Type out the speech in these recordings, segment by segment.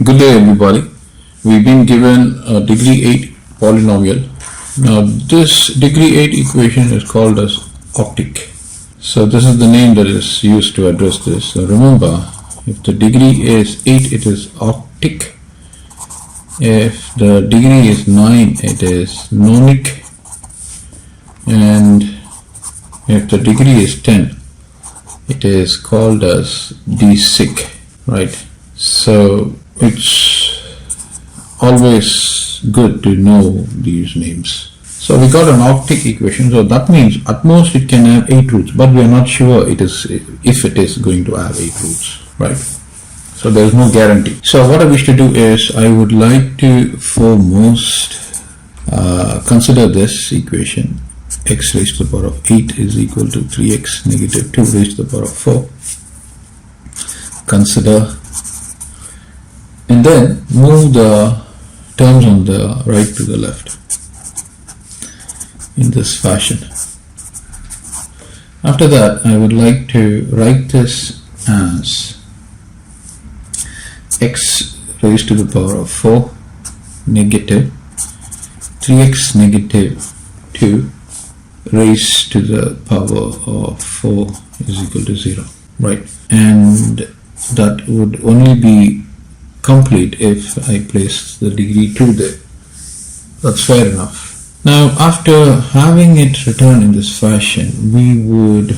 Good day everybody. We've been given a degree 8 polynomial. Now this degree 8 equation is called as octic. So this is the name that is used to address this. So remember, if the degree is 8 it is octic. If the degree is 9 it is nonic. And if the degree is 10 it is called as desic, right? So it's always good to know these names. So we got an octic equation, so that means at most it can have 8 roots, but we are not sure if it is going to have 8 roots, right? So there is no guarantee. So what I wish to do is I would like to foremost consider this equation. X raised to the power of 8 is equal to 3x negative 2 raised to the power of 4. Consider, and then move the terms on the right to the left in this fashion. After that, I would like to write this as x raised to the power of 4 negative 3x negative 2 raised to the power of 4 is equal to 0, right? And that would only be complete if I place the degree 2 there. That's fair enough. Now after having it written in this fashion, we would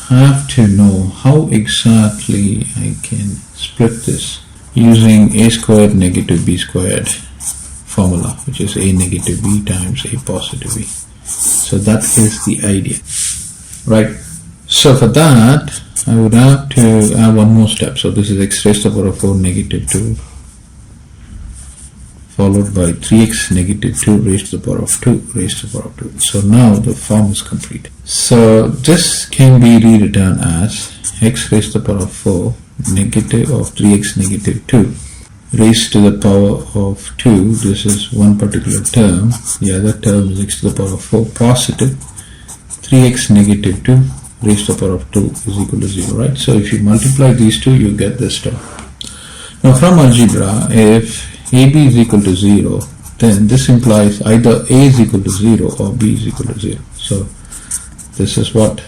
have to know how exactly I can split this using a squared negative b squared formula, which is a negative b times a positive b. So that is the idea, right? So for that I would have to add one more step. So this is x raised to the power of 4 negative 2 followed by 3x negative 2 raised to the power of 2 raised to the power of 2. So now the form is complete. So this can be rewritten as x raised to the power of 4 negative of 3x negative 2 raised to the power of 2. This is one particular term. The other term is x to the power of 4 positive 3x negative 2 raised to the power of 2 is equal to 0, right? So if you multiply these two, you get this term. Now from algebra, if AB is equal to 0, then this implies either A is equal to 0 or B is equal to 0. So this is what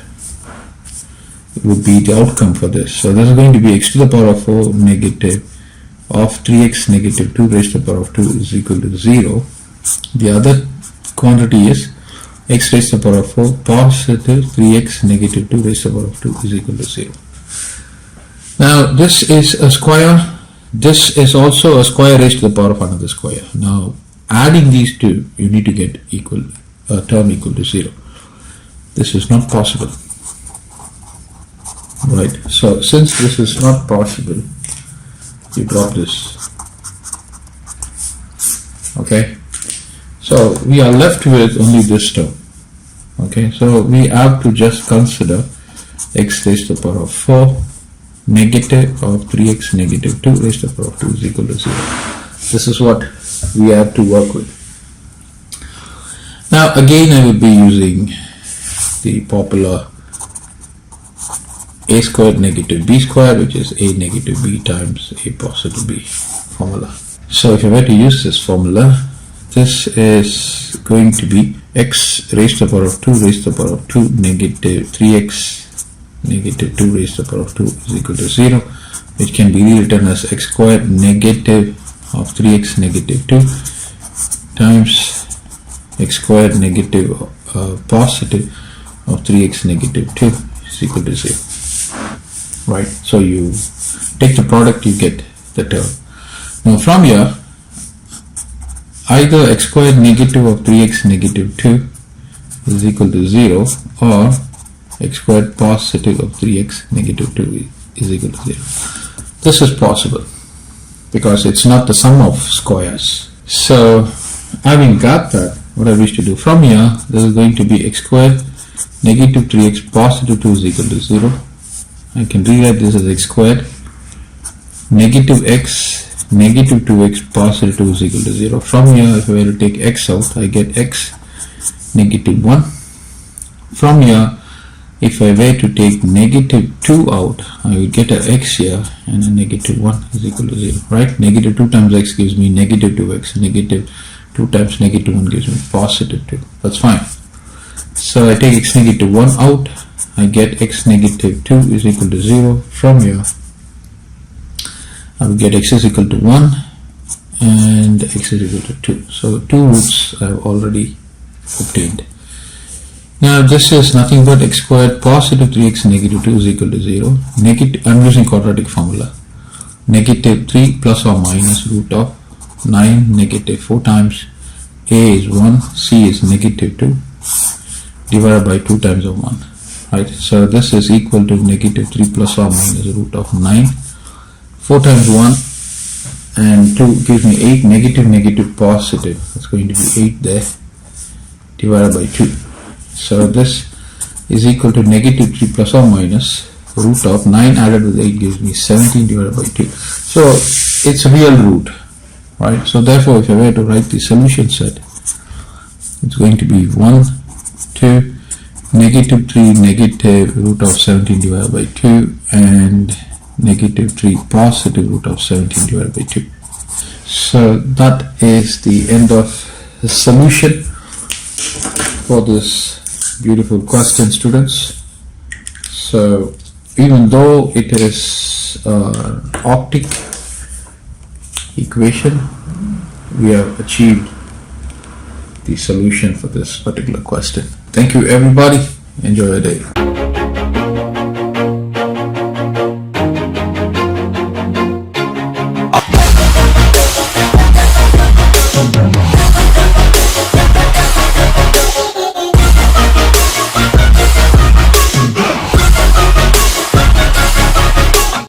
would be the outcome for this. So this is going to be x to the power of 4 negative of 3x negative 2 raised to the power of 2 is equal to 0. The other quantity is x raised to the power of 4 positive 3x negative 2 raised to the power of 2 is equal to 0. Now this is a square. This is also a square raised to the power of another square. Now adding these two, you need to get a term equal to 0. This is not possible, right? So since this is not possible, you drop this. Okay, so we are left with only this term. Okay, so we have to just consider x raised to the power of 4 negative of 3x negative 2 raised to the power of 2 is equal to 0. This is what we have to work with. Now again I will be using the popular a squared negative b squared, which is a negative b times a positive b formula. So if I were to use this formula, this is going to be x raised to the power of 2 raised to the power of 2 negative 3x negative 2 raised to the power of 2 is equal to 0, which can be rewritten as x squared negative of 3x negative 2 times x squared negative positive of 3x negative 2 is equal to 0. Right, so you take the product, you get the term. Now from here, either x squared negative of 3x negative 2 is equal to 0 or x squared positive of 3x negative 2 is equal to 0. This is possible because it's not the sum of squares. So having got that, what I wish to do from here, this is going to be x squared negative 3x positive 2 is equal to 0. I can rewrite this as x squared negative x negative 2x positive 2 is equal to 0. From here, if I were to take x out, I get x negative 1. From here, If I were to take negative 2 out, I would get an x here, and a negative 1 is equal to 0, right? Negative 2 times x gives me negative 2x, negative 2 times negative 1 gives me positive 2. That's fine. So I take x negative 1 out, I get x negative 2 is equal to 0. From here, I will get x is equal to 1 and x is equal to 2. So 2 roots I have already obtained. Now this is nothing but x squared positive 3x negative 2 is equal to 0. I'm using quadratic formula. Negative 3 plus or minus root of 9 negative 4 times a is 1, c is negative 2 divided by 2 times of 1. Right, so this is equal to negative 3 plus or minus root of 9. 4 times 1 and 2 gives me 8, negative positive. That's going to be 8 there divided by 2. So this is equal to negative 3 plus or minus root of 9 added with 8 gives me 17 divided by 2. So it's a real root, right? So therefore, if I were to write the solution set, it's going to be 1, 2, negative 3, negative root of 17 divided by 2, and negative 3 positive root of 17 divided by 2. So that is the end of the solution for this beautiful question, students. So even though it is octic equation, we have achieved the solution for this particular question. Thank you everybody. Enjoy your day.